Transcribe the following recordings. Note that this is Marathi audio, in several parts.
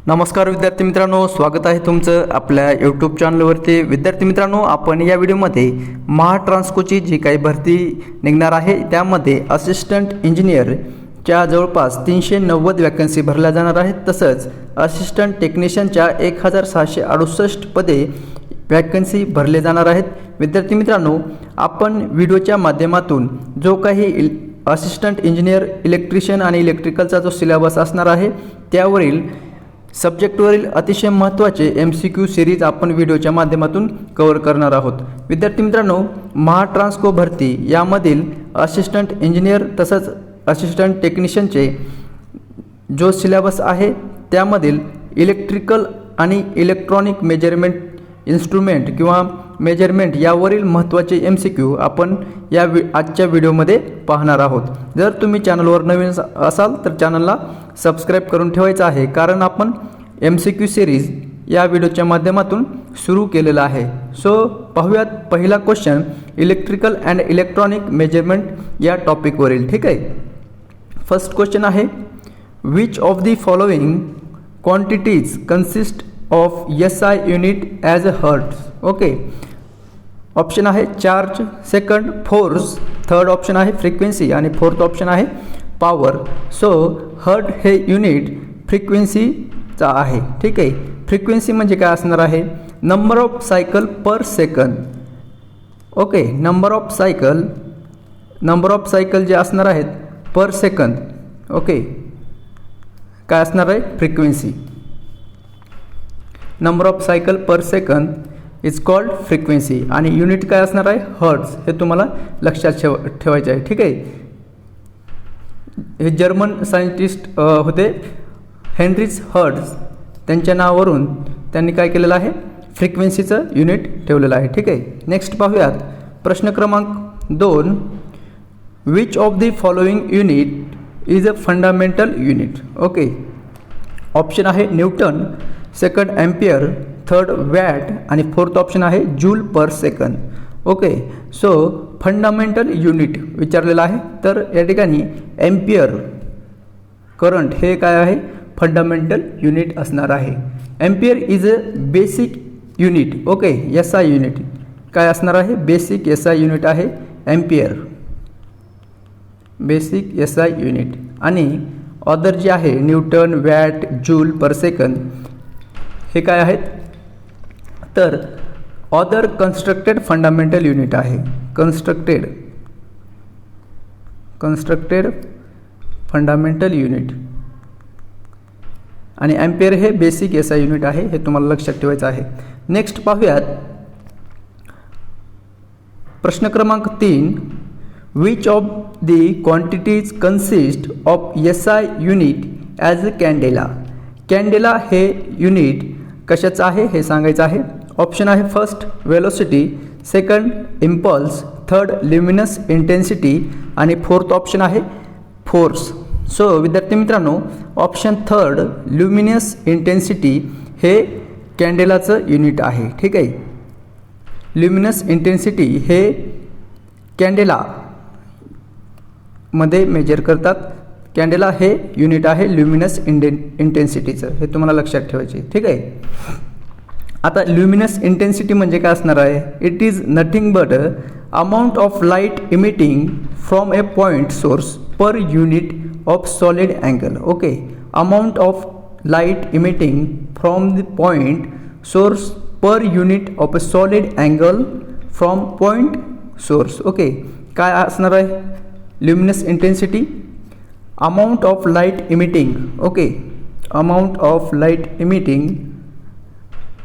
नमस्कार विद्यार्थी मित्रांनो, स्वागत आहे तुमचं आपल्या यूट्यूब चॅनलवरती। विद्यार्थी मित्रांनो, आपण या व्हिडिओमध्ये महाट्रान्सकोची जी काही भरती निघणार आहे त्यामध्ये असिस्टंट इंजिनियरच्या जवळपास 390 वॅकन्सी भरल्या जाणार आहेत। तसंच असिस्टंट टेक्निशियनच्या 1668 पदे वॅकन्सी भरले जाणार आहेत। विद्यार्थी मित्रांनो, आपण व्हिडिओच्या माध्यमातून जो काही असिस्टंट इंजिनियर इलेक्ट्रिशियन आणि इलेक्ट्रिकलचा जो सिलेबस असणार आहे त्यावरील सब्जेक्टवरील अतिशय महत्त्वाचे MCQ सिरीज आपण व्हिडिओच्या माध्यमातून कव्हर करणार आहोत। विद्यार्थी मित्रांनो, महाट्रान्सको भरती यामधील असिस्टंट इंजिनियर तसंच असिस्टंट टेक्निशियनचे जो सिलेबस आहे त्यामधील इलेक्ट्रिकल आणि इलेक्ट्रॉनिक मेजरमेंट इन्स्ट्रुमेंट किंवा मेजरमेंट यावरील महत्त्वाचे MCQ आपण आजच्या व्हिडिओमध्ये पाहणार आहोत। जर तुम्ही चॅनलवर नवीन असाल तर चॅनलला सबस्क्राईब करून ठेवायचं आहे, कारण आपण MCQ सिरीज या व्हिडिओच्या माध्यमातून सुरू केलेला आहे। सो पाहूयात पहिला question electrical and electronic measurement या टॉपिकवरील। ठीक आहे, फर्स्ट क्वेश्चन आहे which of the following quantities consist of SI unit as a hertz. Okay, option आहे charge, second force, third option आहे फ्रिक्वेन्सी आणि फोर्थ ऑप्शन आहे पॉवर। सो हर्ट हे युनिट फ्रिक्वेन्सीचा आहे। ठीक आहे, फ्रिक्वेन्सी म्हणजे काय असणार आहे? Number of cycle per second. Okay, number of cycle जे असणार आहेत पर सेकंद। ओके, काय असणार आहे? Frequency. Number of cycle per second is called frequency आणि युनिट काय असणार आहे? हर्ट्स। हे तुम्हाला लक्षात ठेवायचे आहे। ठीक आहे, हे जर्मन सायंटिस्ट होते हेनरिच हर्ट्स, त्यांच्या नावावरून त्यांनी काय केलेलं आहे? फ्रिक्वेन्सीचं युनिट ठेवलेलं आहे। ठीक आहे, नेक्स्ट पाहूयात प्रश्न क्रमांक 2 which of the following unit is a fundamental unit. Okay, option आहे newton, second ampere, third watt आणि फोर्थ ऑप्शन आहे joule per second. Okay, so fundamental unit विचारलेलं आहे, तर या ठिकाणी एम्पियर करंट हे काय आहे? फंडामेंटल युनिट असणार आहे। Ampere is a basic unit. Okay, SI unit काय असणार आहे? बेसिक SI युनिट आहे एम्पियर, बेसिक SI युनिट। आणि अदर जे आहे Newton, watt, joule per second हे काय आहेत? तर अदर कन्स्ट्रक्टेड फंडामेंटल युनिट आहे। कन्स्ट्रक्टेड फंडामेंटल युनिट आणि एम्पियर हे बेसिक SI युनिट आहे, हे तुम्हाला लक्षात ठेवायचं आहे। नेक्स्ट पाहूयात प्रश्न क्रमांक 3 which of the quantities consist of SI unit as a candela. Candela हे युनिट कशाचं आहे हे सांगायचं आहे। ऑप्शन आहे first velocity, second impulse, third luminous intensity आणि फोर्थ ऑप्शन आहे फोर्स। सो विद्यार्थी मित्रांनो, ऑप्शन थर्ड ल्युमिनस इंटेन्सिटी हे कॅन्डेलाचं युनिट आहे। ठीक आहे, ल्युमिनस इंटेन्सिटी हे कॅन्डेला मध्ये मेजर करतात। कॅन्डेला हे युनिट आहे ल्युमिनस इंटेन्सिटीचं, हे तुम्हाला लक्षात ठेवायचे। ठीक आहे, आता ल्युमिनस इंटेन्सिटी म्हणजे काय असणार आहे? It is nothing but amount of light emitting from A point source per unit of solid angle. Okay, amount of light emitting from the point source per unit of a solid angle from point source. Okay, काय असणार आहे? Luminous intensity amount of light emitting. Okay, amount of light emitting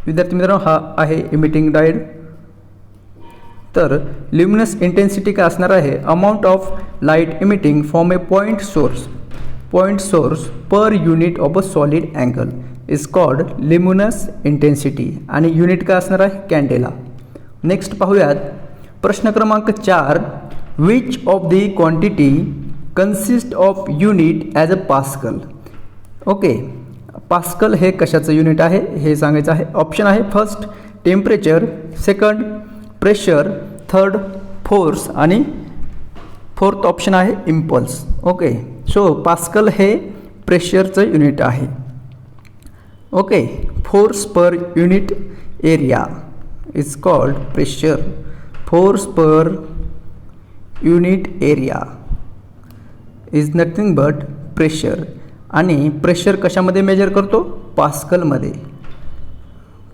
विद्यार्थी मित्रांनो हा आहे इमिटिंग डायोड। तर ल्युमिनस इंटेन्सिटी काय असणार आहे? Amount of light emitting from A point source per unit of a solid angle is called luminous intensity आणि युनिट काय असणार आहे? कॅन्डेला। नेक्स्ट पाहूयात प्रश्न क्रमांक 4 which of the quantity consist of unit as a pascal. Okay, pascal हे कशाचं युनिट आहे हे सांगायचं आहे। ऑप्शन आहे first temperature, second pressure, third force आणि फोर्थ ऑप्शन आहे इम्पल्स। ओके, सो पास्कल हे प्रेशरचं युनिट आहे। Okay, force per unit area is called pressure. Force per unit area is nothing but pressure. आणि प्रेशर कशामध्ये मेजर करतो? पास्कलमध्ये.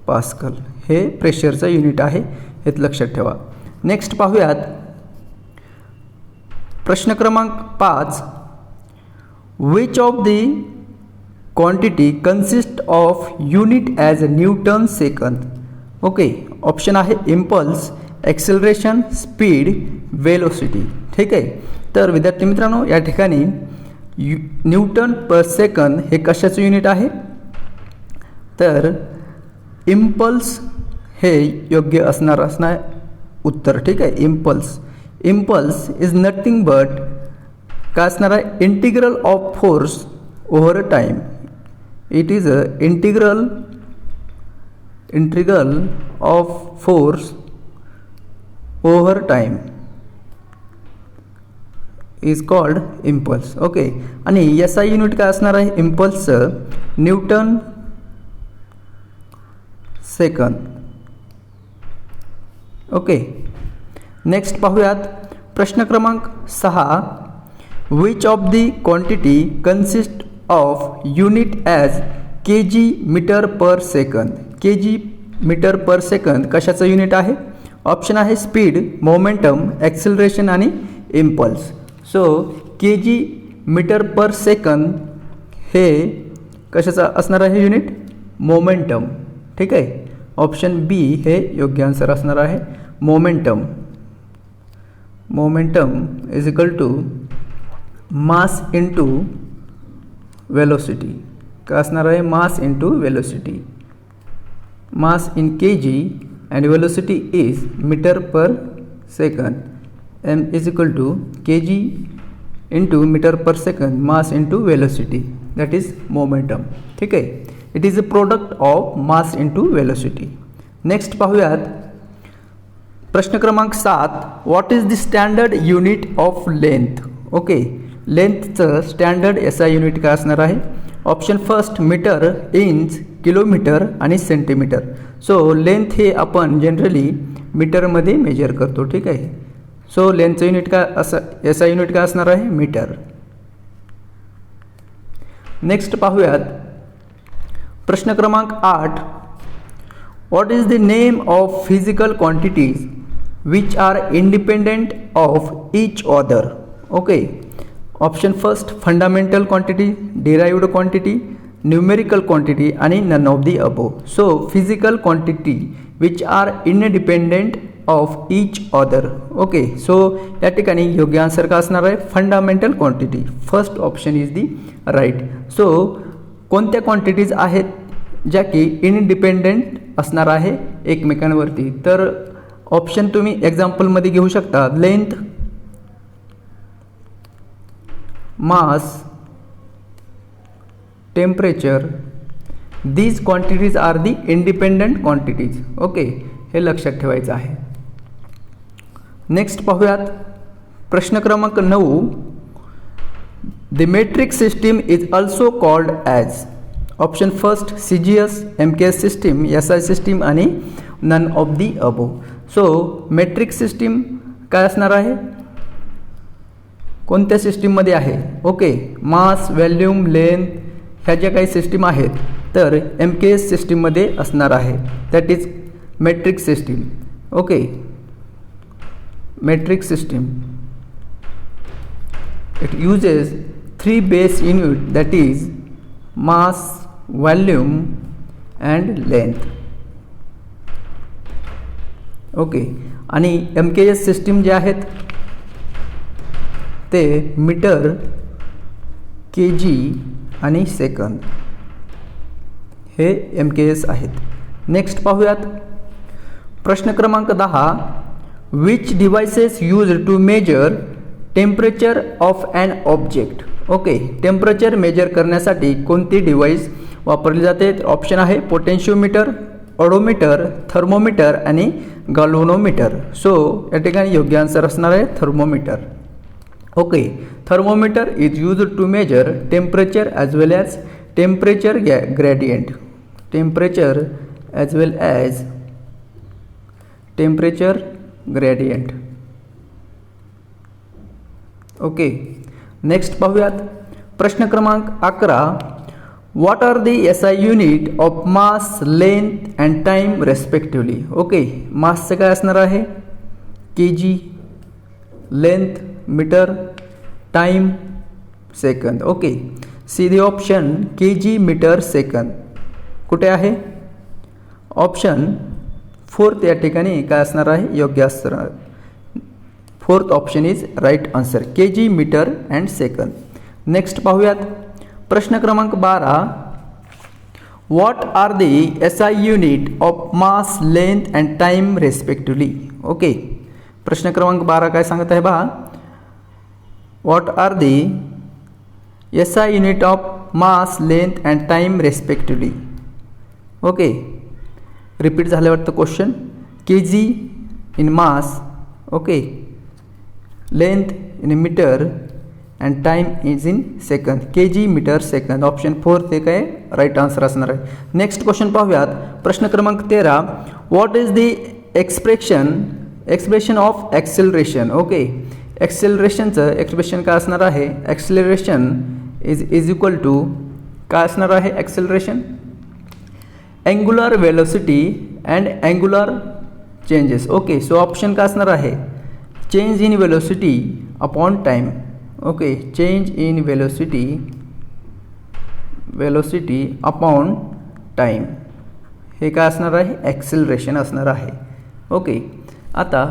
पास्कल हे प्रेशरचं युनिट आहे, हे लक्षात ठेवा. नेक्स्ट पाहूयात प्रश्न क्रमांक 5. Which of the quantity consist of unit as Newton second. Okay, option आहे इम्पल्स, ॲक्सेलरेशन, स्पीड, वेलोसिटी. ठीक आहे. तर विद्यार्थी मित्रांनो, या ठिकाणी न्यूटन पर सेकंद हे कशाचं युनिट आहे? तर इम्पल्स हे योग्य असणार उत्तर. ठीक आहे. इम्पल्स इज नथिंग बट काय असणार आहे? Integral of force over time. It is a integral of force over time is called impulse. Okay, आणि SI युनिट काय असणार आहे इम्पल्सचं? Newton second. ओके, नेक्स्ट पाहूयात प्रश्न क्रमांक 6. Which of the quantity consist of unit as kg metre per second. kg metre per second कशाचं युनिट आहे? ऑप्शन आहे स्पीड, मोमेंटम, ॲक्सेलरेशन आणि impulse. So kg metre per second हे कशाचं असणार आहे युनिट? मोमेंटम. ठीक आहे. ऑप्शन बी हे योग्य आन्सर असणार आहे. Momentum is equal to mass into velocity. काय असणार आहे? Mass into velocity. Mass in kg and velocity is meter per second. M is equal to kg into meter per second, mass into velocity, that is momentum. ठीक आहे. It is a product of mass into velocity. Next पाहूयात प्रश्न क्रमांक 7. What is the standard unit of length? Okay, लेंथचं स्टँडर्ड SI युनिट काय असणार आहे? Option first metre, inch, kilometre आणि सेंटीमीटर. सो लेंथ हे आपण जनरली मीटरमध्ये मेजर करतो. ठीक आहे. सो लेंथचं युनिट काय असं SI युनिट काय असणार आहे? मीटर. नेक्स्ट पाहूयात प्रश्न क्रमांक 8. What is the name of physical quantities which are independent of each other. Okay, option first fundamental quantity, derived quantity, numerical quantity आणि none of the above. So physical quantity which are independent of each other. Okay, so या ठिकाणी योग्य आन्सर का असणार आहे? Fundamental quantity. First option is the right. So कोणत्या क्वांटिटीज आहेत ज्या की इंडिपेंडेंट असणार आहे एकमेकांवरती? तर ऑप्शन तुम्ही एक्झाम्पलमध्ये घेऊ शकता. Length, mass, temperature. These quantities are the independent quantities. Okay, हे लक्षात ठेवायचं आहे. नेक्स्ट पाहूयात प्रश्न क्रमांक 9. The metric system is also called as. Option first CGS, MKS system, SI system आणि none of the above. So metric system काय असणार आहे? कोणत्या सिस्टीममध्ये आहे? ओके, मास, व्हॉल्यूम, लेंथ ह्या ज्या काही सिस्टीम आहेत तर MKS सिस्टीममध्ये असणार आहे. That is metric system. Okay, metric system it uses 3 base unit, that is mass, volume and length. Okay, आणि MKS सिस्टीम जे आहेत ते मीटर, kg आणि सेकंद हे MKS आहेत. नेक्स्ट पाहूयात प्रश्न क्रमांक 10. Which devices use to measure temperature of an object. Okay, temperature measure करण्यासाठी कोणती डिव्हाइस वापरली जाते? ऑप्शन आहे पोटेन्शिओमीटर, ओडोमीटर, थर्मोमीटर आणि गॅल्व्हनोमीटर. सो या ठिकाणी योग्य आन्सर असणार आहे thermometer. Okay, thermometer is use to measure temperature as well as temperature gradient. temperature as well as temperature gradient. Okay, next पाहूयात प्रश्न क्रमांक 11. What are the SI unit of mass, length and time respectively. Okay, मासचं काय असणार आहे kg, length metre, time second. Okay, see the option kg metre second कुठे आहे? ऑप्शन 4 या ठिकाणी काय असणार आहे योग्य असणार. 4th option is right answer, kg metre and second. Next पाहूयात प्रश्न क्रमांक 12. What are the SI unit of mass, length and time respectively. Okay, प्रश्न क्रमांक 12 काय सांगत आहे पहा. What are the SI unit of mass, length and time respectively. Okay, repeat झालं वाटतं question. kg in mass, okay, length in metre and time is in second, kg metre second. Option 4 ते काय राईट आन्सर असणार आहे. नेक्स्ट क्वेश्चन पाहूयात प्रश्न क्रमांक 13. What is the expression of acceleration. Okay, ॲक्सेलरेशनचं एक्सप्रेशन काय असणार आहे? ॲक्सेलरेशन इज इक्वल टू काय असणार आहे? Acceleration angular velocity and angular changes. Okay, so option काय असणार आहे? Change in velocity upon time. Okay, change in velocity upon time हे काय असणार आहे? ॲक्सेलरेशन असणार आहे. ओके, आता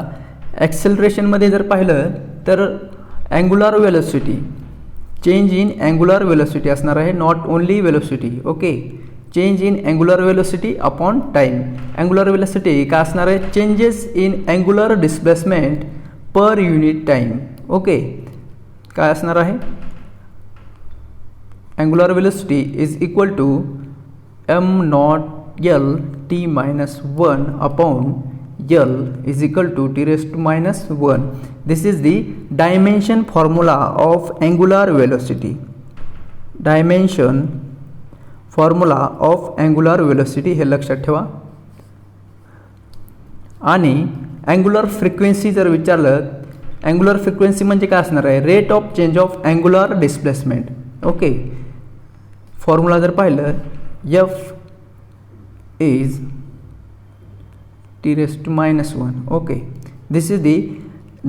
ॲक्सेलरेशनमध्ये जर पाहिलं तर angular velocity, change in angular velocity असणार आहे, not only velocity. Okay, change in angular velocity upon time. Angular velocity काय असणार आहे? Changes in angular displacement per unit time. Okay, काय असणार आहे? Angular velocity is equal to m0 L(t-1) upon L is equal to t⁻⁻1. This is the dimension formula of angular velocity. Dimension formula of angular velocity हे लक्षात ठेवा. आणि अँग्युलर फ्रिक्वेन्सी जर विचारलं, अँग्युलर फ्रिक्वेन्सी म्हणजे काय असणार आहे? Rate of change of angular displacement. Okay, formula जर पाहिलं F is t⁻⁻1. Okay, this is the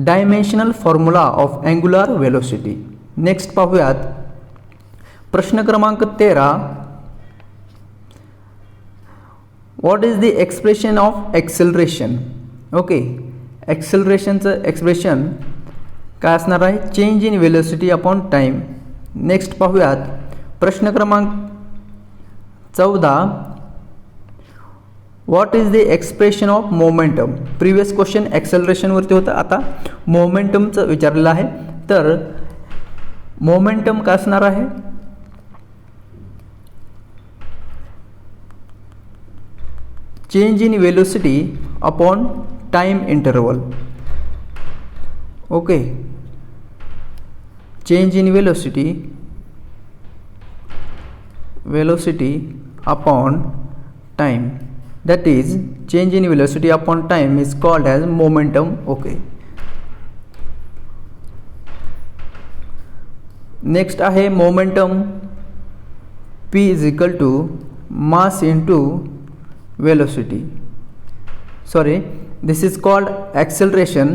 dimensional formula of angular velocity. Next पाहूयात प्रश्न क्रमांक 13. What is the expression of acceleration. Okay, एक्सेलरेशनचं एक्सप्रेशन काय असणार आहे? Change in velocity upon time. Next पाहूयात प्रश्न क्रमांक 14. What is the expression of momentum. Previous question ॲक्सेलरेशनवरती होतं, आता मोमेंटमचं विचारलेलं आहे. तर मोमेंटम काय असणार आहे? Change in velocity upon time interval. Okay, change in velocity upon time, that is change in velocity upon time is called as momentum. Okay, next आहे momentum P is equal to mass into velocity. Sorry, this is called acceleration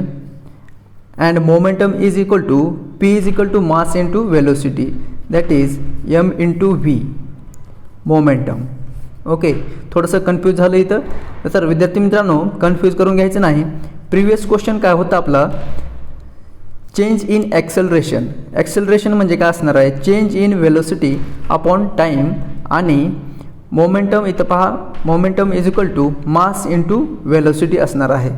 and momentum is equal to P is equal to mass into velocity, that is m into v momentum. Okay, थोडंसं कन्फ्यूज झालं इथं. तर विद्यार्थी मित्रांनो कन्फ्यूज करून घ्यायचं नाही. प्रिव्हियस क्वेश्चन काय होतं आपला? Change in acceleration. ॲक्सेलरेशन म्हणजे काय असणार आहे? Change in velocity upon time. आणि मोमेंटम इथं पहा, momentum is equal to mass into velocity असणार आहे.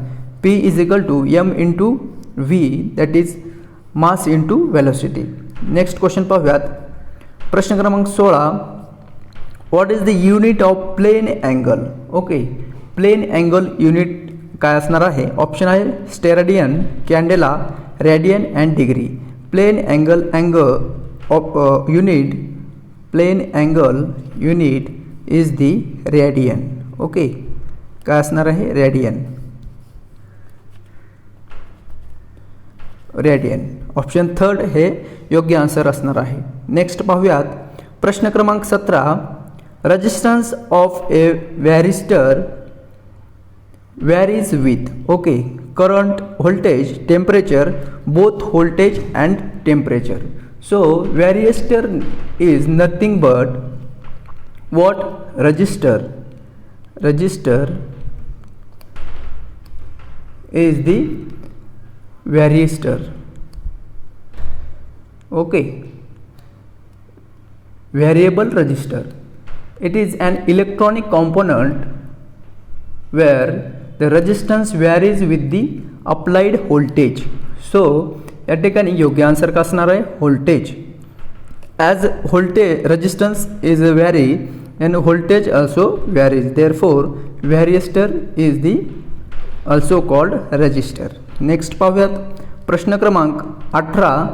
P is equal to M into V, that is mass into velocity. Next question पाहूयात प्रश्न क्रमांक 16. What is the unit of plane angle. Okay, plane angle unit काय असणार आहे? ऑप्शन आहे steradian, candela, radian and degree. Plane angle of unit, plane angle unit is the radian. Okay, काय असणार आहे? रेडियन. रेडियन. ऑप्शन थर्ड हे योग्य आन्सर असणार आहे. नेक्स्ट पाहूयात प्रश्न क्रमांक 17. Resistance of a varistor varies with okay current, voltage, temperature, both voltage and temperature. So varistor is nothing but what? Resistor is the varistor. Okay, variable resistor. It is an electronic component where the resistance varies with the applied voltage. So या ठिकाणी योग्य आन्सर का असणार आहे? Voltage. As voltage resistance is vary and voltage also varies, therefore varistor is the also called resistor. Next पाहूयात प्रश्न क्रमांक 18.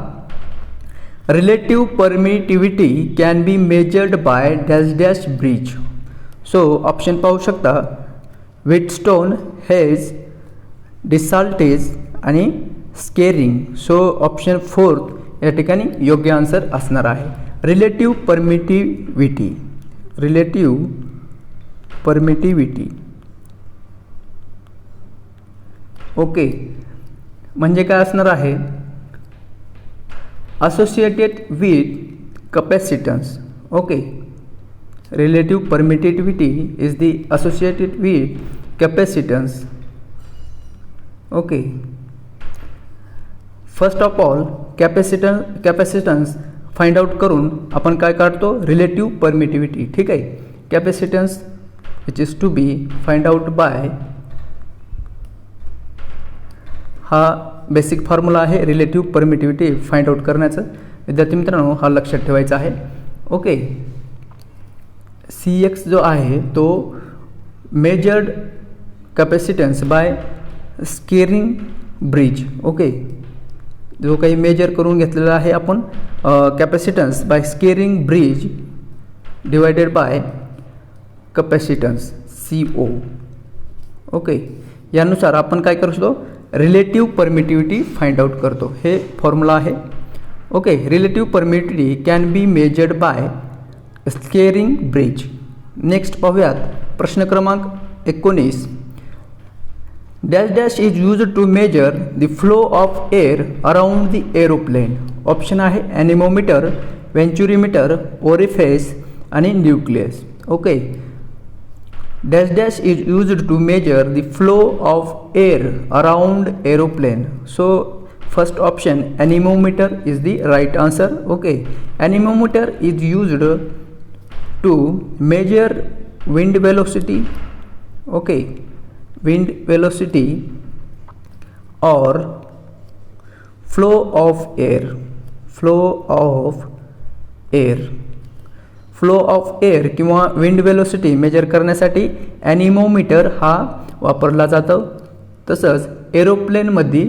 Relative permittivity can be measured by dash dash bridge. So option पाहू शकता Wheatstone, Hayes, Desaltes आणि स्केरिंग. सो ऑप्शन 4 या ठिकाणी योग्य आन्सर असणार आहे. Relative permittivity. Relative permittivity okay म्हणजे काय असणार आहे? Associated with capacitance. Okay, relative permittivity is the associated with capacitance. Okay, first of all capacitance find out करून आपण काय काढतो? Relative permittivity. ठीक आहे, capacitance which is to be find out by, हा बेसिक फॉर्म्युला आहे रिलेटिव्ह परमिटिव्हिटी फाइंड आउट करण्याचं. विद्यार्थी मित्रांनो हा लक्षात ठेवायचा आहे. ओके, CX जो आहे तो measured capacitance by Schering bridge. Okay, जो काही मेजर करून घेतलेला आहे आपण capacitance by Schering bridge divided by capacitance CO. Okay, यानुसार आपण काय करू शकतो? रिलेटिव्ह परमिटिव्हिटी फाइंड आउट करतो. हे फॉर्म्युला आहे. Okay, relative permittivity can be measured by Schering bridge. Next पाहूयात प्रश्न क्रमांक 19. Dash dash is used to measure the flow of air around the aeroplane. Option आहे एनिमोमीटर, व्हेंचुरीमीटर, ओरिफेस आणि nucleus. Okay, dash dash is used to measure the flow of air around aeroplane. So first option anemometer is the right answer. Okay, anemometer is used to measure wind velocity. Okay, wind velocity or flow of air. Flow of air किंवा wind velocity मेजर करण्यासाठी ॲनिमोमीटर हा वापरला जातो. तसंच एरोप्लेनमध्ये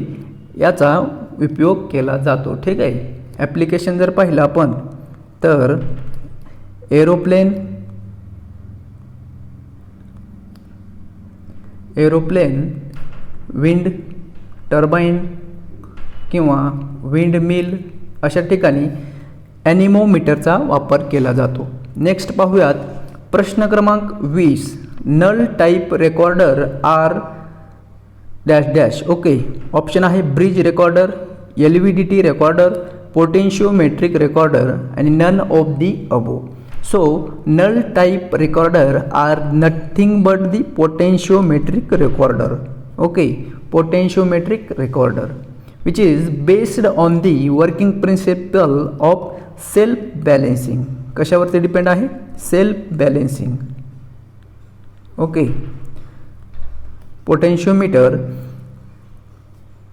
याचा उपयोग केला जातो. ठीक आहे, ॲप्लिकेशन जर पाहिलं आपण तर एरोप्लेन, विंड टर्बाईन किंवा विंड मिल अशा ठिकाणी ॲनिमोमीटरचा वापर केला जातो. नेक्स्ट पाहूयात प्रश्न क्रमांक 20. Null type recorder are dash dash. Okay, option आहे bridge recorder, LVDT recorder, potentiometric recorder आणि none of the above. So null type recorder are nothing but the potentiometric recorder. Okay, potentiometric recorder which is based on the working principle of self balancing. कशावरती डिपेंड आहे? Self balancing. Okay, potentiometer,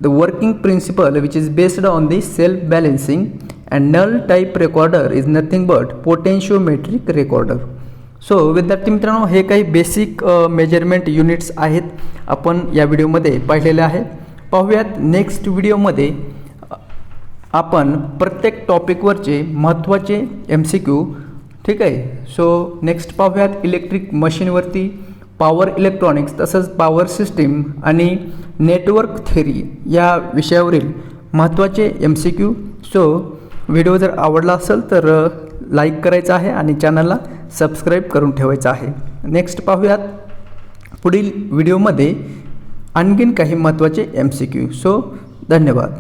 the working principle which is based on the self balancing, and null type recorder is nothing but potentiometric recorder. So विद्यार्थी मित्रांनो, हे काही बेसिक मेजरमेंट युनिट्स आहेत आपण या व्हिडिओमध्ये पाहिलेले आहे. पाहूयात नेक्स्ट व्हिडिओमध्ये आपण प्रत्येक टॉपिकवरचे महत्त्वाचे MCQ ठीक आहे. सो नेक्स्ट पाहूयात इलेक्ट्रिक मशीनवरती पॉवर इलेक्ट्रॉनिक्स तसंच पॉवर सिस्टीम आणि नेटवर्क थेरी या विषयावरील महत्त्वाचे MCQ. सो व्हिडिओ जर आवडला असेल तर लाईक करायचं आहे आणि चॅनलला सबस्क्राईब करून ठेवायचं आहे. नेक्स्ट पाहूयात पुढील व्हिडिओमध्ये आणखीन काही महत्त्वाचे MCQ. सो धन्यवाद.